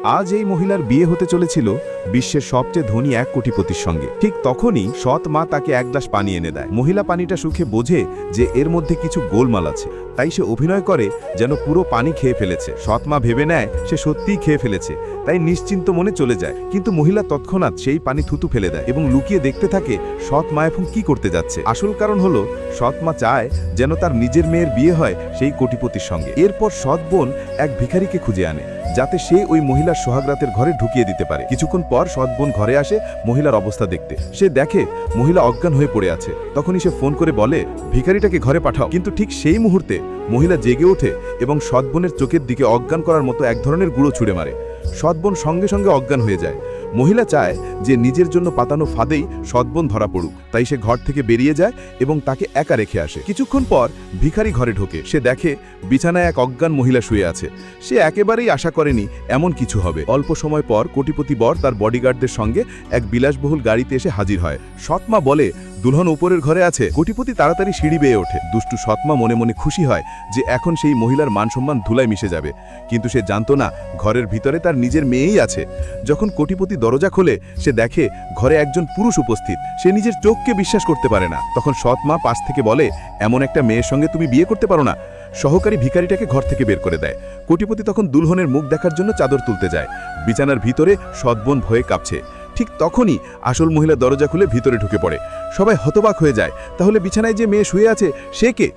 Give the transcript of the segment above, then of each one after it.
আজ এই মহিলার বিয়ে হতে চলেছিল বিশ্বের সবচেয়ে ধনী 1 কোটিপতির সঙ্গে। ঠিক তখনই সৎ মা তাকে এক গ্লাস পানি এনে দেয়। মহিলা পানিটা শুকে বোঝে যে এর মধ্যে কিছু গোলমাল আছে, তাই সে অভিনয় করে যেন পুরো পানি খেয়ে ফেলেছে। সৎ মা ভেবে নেয় সে সত্যিই খেয়ে ফেলেছে, তাই নিশ্চিন্ত মনে চলে যায়। কিন্তু মহিলা তৎক্ষণাৎ সেই পানি থুতু ফেলে দেয় এবং লুকিয়ে দেখতে থাকে সৎ মা এখন কি করতে যাচ্ছে। আসল কারণ হলো সৎ মা চায় যেন তার নিজের মেয়ের বিয়ে হয় সেই কোটিপতির সঙ্গে। এরপর সৎ বোন এক ভিখারিকে খুঁজে আনে যাতে সে ওই মহিলার সোহাগরাতের ঘরে ঢুকিয়ে দিতে পারে। কিছুক্ষণ পর সৎ বোন ঘরে আসে মহিলার অবস্থা দেখতে। সে দেখে মহিলা অজ্ঞান হয়ে পড়ে আছে। তখনই সে ফোন করে বলে ভিখারিটাকে ঘরে পাঠাও। কিন্তু ঠিক সেই মুহূর্তে মহিলা জেগে ওঠে এবং সৎ বোনের চোখের দিকে অজ্ঞান করার মতো এক ধরনের গুঁড়ো ছুঁড়ে মারে। সৎ বোন সঙ্গে সঙ্গে অজ্ঞান হয়ে যায়। মহিলা চায় যে নিজের জন্য পাতানো ফাঁদেই সৎ বোন ধরা পড়ুক, তাই সে ঘর থেকে বেরিয়ে যায় এবং তাকে একা রেখে আসে। কিছুক্ষণ পর ভিখারি ঘরে ঢোকে। সে দেখে বিছানায় এক অজ্ঞান মহিলা শুয়ে আছে। সে একেবারেই আশা করেনি এমন কিছু হবে। অল্প সময় পর কোটিপতি বর তার বডিগার্ডদের সঙ্গে এক বিলাসবহুল গাড়িতে এসে হাজির হয়। সৎমা বলে দুলহন উপরের ঘরে আছে। কোটিপতি তাড়াতাড়ি সিঁড়ি বেয়ে ওঠে। দুষ্টু সৎমা মনে মনে খুশি হয় যে এখন সেই মহিলার মানসম্মান ধুলায় মিশে যাবে, কিন্তু সে জানতো না ঘরের ভিতরে তার নিজের মেয়েই আছে। যখন কোটিপতি দরজা খোলে সে দেখে ঘরে একজন পুরুষ উপস্থিত। সে নিজের চোখকে বিশ্বাস করতে পারে না। তখন সৎমা পাশ থেকে বলে এমন একটা মেয়ের সঙ্গে তুমি বিয়ে করতে পারো না। সহকারী ভিখারিটাকে ঘর থেকে বের করে দেয়। কোটিপতি তখন দুলহনের মুখ দেখার জন্য চাদর তুলতে যায়। বিছানার ভিতরে সৎবোন ভয়ে কাঁপছে। ঠিক তখনই আসল মহিলা দরজা খুলে ভিতরে ঢুকে পড়ে। সবাই হতবাক হয়ে যায়। তাহলে বিছানায় যে মেয়ে শুয়ে আছে সে কে?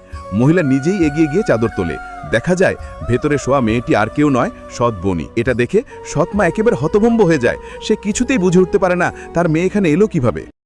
মহিলা নিজেই এগিয়ে গিয়ে চাদর তোলে। দেখা যায় ভেতরে শোয়া মেয়েটি আর কেউ নয়, সৎ বোনই। এটা দেখে সৎমা একেবারে হতভম্ব হয়ে যায়। সে কিছুতেই বুঝে উঠতে পারে না তার মেয়ে এখানে এলো কিভাবে।